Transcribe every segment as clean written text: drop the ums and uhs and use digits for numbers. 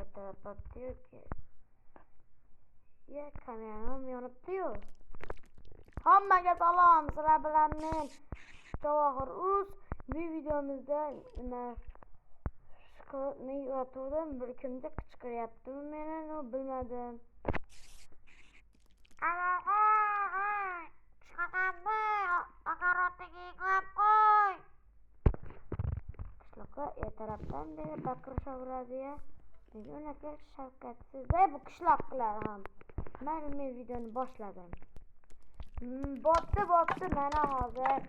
Etrafta diyor ki ya kameram yonibdi-yu. Hammaga salom, sizlar bilan men Javohir Uz. Bu videomizda men yotuvdim, bir kimdir qichqiryaptimi meni, bilmadim. Qishloqqa ertalabdan beri baqirishaveradi-ya. Men unaqa shafqatsiz bu qishloqlar ham. Mayli, men videoni boshladim. Bo'pti, mana hozir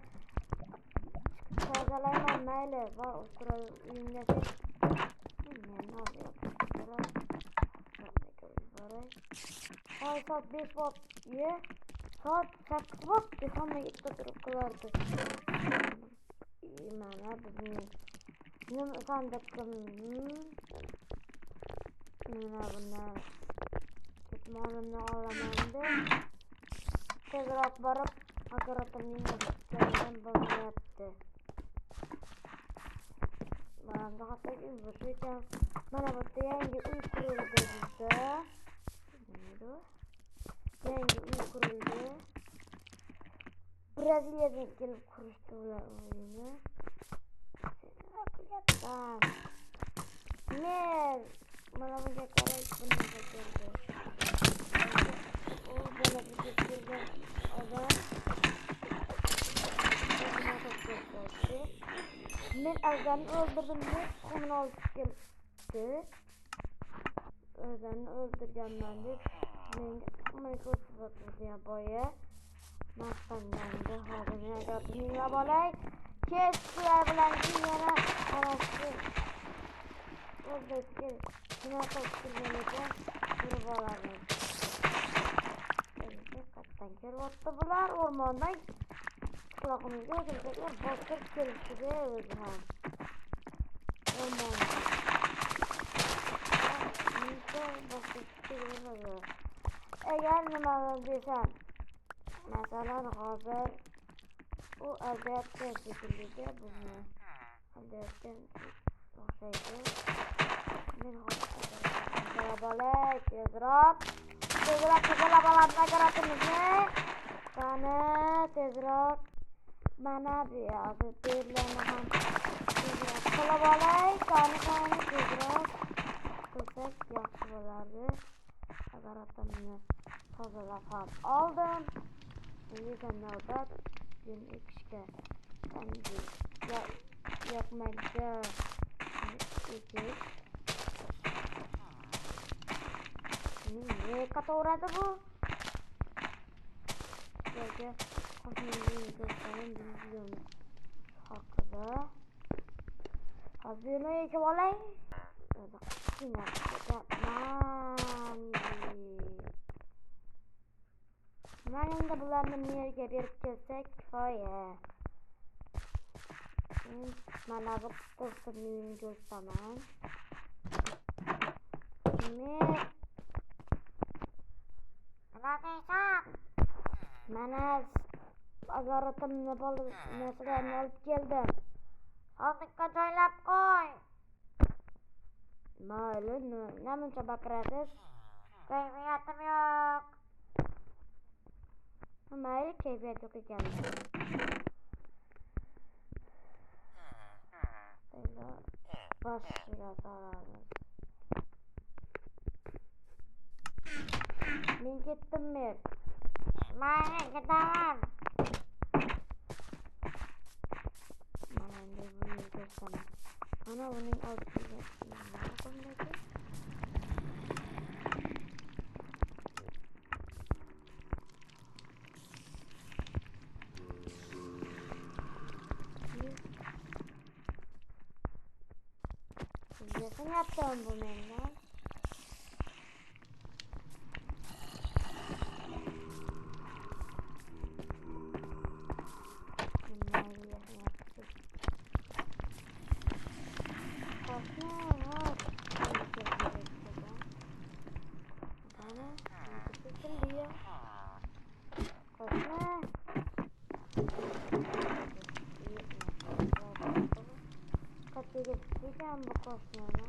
tozalayman, mayli. Va uyimga soat 5 bo'pti. Soat 8 bo'pti. Hamma ikkita turib qolardi. Mana bizning nima sandiqim. Mana bundan ketmonimni olaman-da. Tezroq borib, akaratimning o'zidan bo'lmayapti. Mana hattoki bo'sh ekan. Mana bu yangi uy qurildi bizda. Yangi uy qurildi. Braziliyadan kelib qurishdi ular uyini. Men mana bunga qarang, bunga keldi. O bana bir kelgan odam. Men azanni o'ldirdim deb qumni olib keldi. Azanni o'ldirganman deb menga ko'rsatdi boya. Maqtanganda hozir men gapimni olay. Keslar bilan yana qarashdi. O'zbekcha shunaqa qilgan ekan, ko'rib olaman. Qatdan kelyapti bular o'rmondan. Qishloqimizga o'zbeklar bostirib kelishdi o'zi ham. O'rmondan. Agar nima desam, masalan hozir u aldayotgan shekilliga bizni aldayotgan o'xshaydi. Men hozir tezroq olaman nagaratimizni. Qani tezroq. Mana bu yoqda terlarni ham tezroq qilib olay. Qani tezroq qilsak yaxshi bo'lardi. Nagaratimni tozalab ham oldim. Endi navbat gun ekishga. Yoqmaydi. Ekish. Ne qataveradi bu? Sizlarga qo'shimcha ko'rsataman videomiz haqida. Hozir ekib olay. Mana endi bularni merga berib kelsak kifoya. Mana bu qo'shimni ko'rsataman. Mana agaratimni narsalarni olib keldim. Hozirga joylab qo'y. Mayli, namuncha baqirasiz? Kayfiyatim yo'q. Mayli, kayfiyat yo'q ekan. Boshiga solamiz. Men ketdim men. Mayli, ketaman. Mana endi buni ko'rsataman. Mana uning oldiga yaptım bu menüden. Kaçıya geçeceğim bu koşmayla.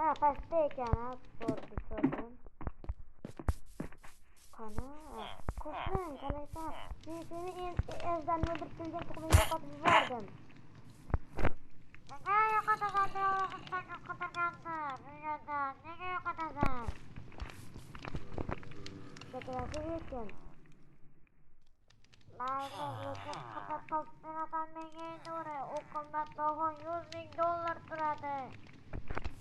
Ha pastda ekan ha ko'rdim. Qani qo'shning qalaysan? Men seni ezdan o'ldirib kelgan tug'ini yo'qotib yubordim. Nega yo'qotasan? Nega yo'qotasan? Gaplashib ekan. Mayli, lekin qadar topib berasan menga endi ora. U qimmat tog'on $100,000 turadi.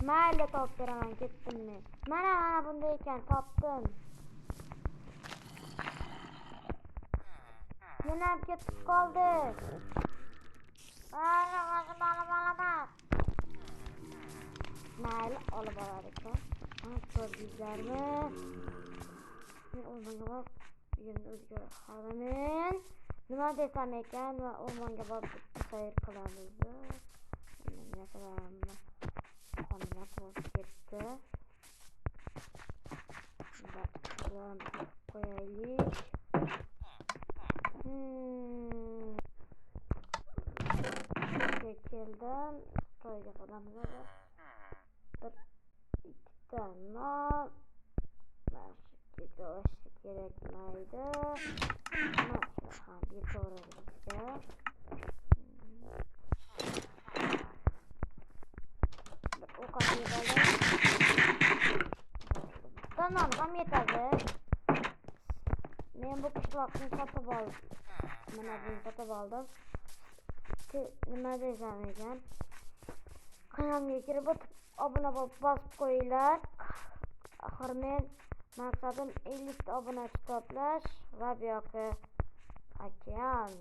Mayli topib beraman, ketdim men. Mana bunday ekan, topdim. Yana ham ketib qoldik. Mayli, o'zim olaman. Mayli, olib olar ekan. Ko'rdingizlarmi? Men o'rmonga borib, uyimni o'ziga qaramen. Nima desam ekan, va o'rmonga borib sayr qilamiz. Nima qilaman? Qonlar bo'lib ketdi. Bularni qo'yaylik. Keldim. To'yga qilamiz. Bir ikkita non. Mana shu kerakmaydi. Mana shu ham yetaveradi bizga. Bir ovqat yeb oling. Non ham yetadi. Men bu qishloqni sotib oldim. Mana buni sotib oldim. Nima desam ekan? Kanalga kirib o'tib, obuna bo'lib bosib qo'yinglar. Axir men maqsadim 50 ta obunachi to'plash va bu yoqqa okean.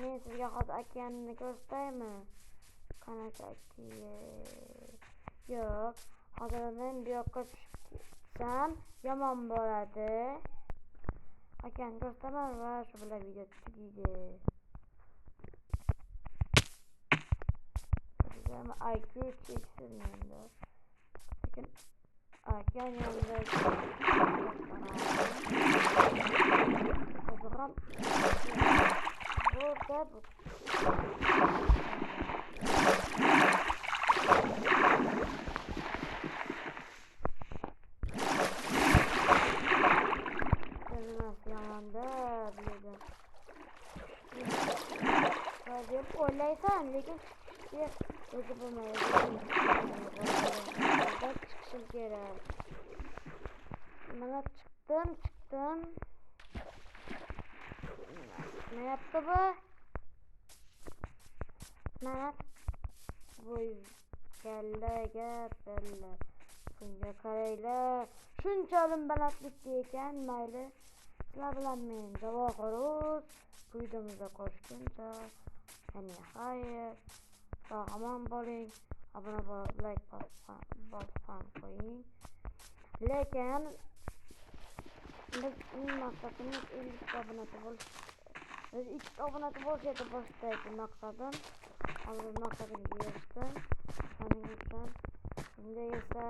Men sizga hozir okeanni ko'rsataymi? Qanaqa okean? Yo'q, hozir men bu yoqqa tushib ketsam yomon bo'ladi. Okean ko'rsataman va shu bilan video tugaydi. IQ cheksiz menda. Lekin okean yonida ozg'am burada bu. Yomanda bildim. Deb o'ylaysan, lekin o'zi bo'lmaydi. Chiqishim kerak. Mana chiqdim. Nima yaptı bu? Mana voy kallaga bella. Shunga qaranglar. Shuncha olim balandlikda ekan, mayli. Sizlar bilan men Javohiruz videomizda ko'rishguncha, yana xayr. Sog'omon bo'ling. Obuna bo'lib, like bosib qo'ying. Lekin biz maqsadimiz 50 obunachi bo'lish. Biz 2 obunachi bo'lishdi boshdagi maqsadim. Hozir maqsadimga erishdim. Shuning uchun bunday esa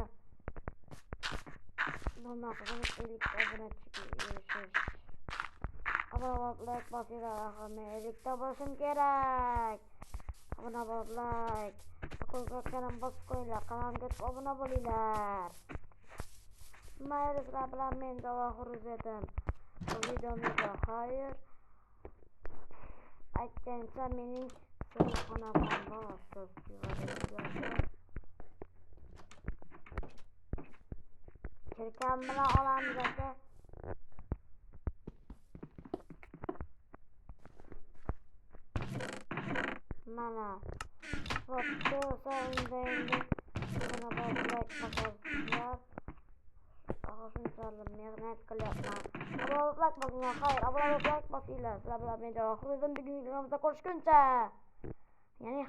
bu maqsadimiz 50 obunachiga erishish. Obuna bo'lib, like bosinglar, axir men 50 ta bo'lishim kerak. Obuna bo'lib, like kanalga bosib qo'yinglar, kanalga obuna bo'linglar. Mayli, sizlar bilan men Javohiruz edim. Bu videomizda xayr. Aytgancha mening sirxonam bor. Kirkam bilan olamiz aka. Mana foto endi buna bosib qo'yinglar. Shunchalik mehnat qilyapman. Like bosinglar, xayr, like bosinglar. Sizlar bilan men Javohiruz edim. Bugungi videomizda ko'rishguncha. Ya'ni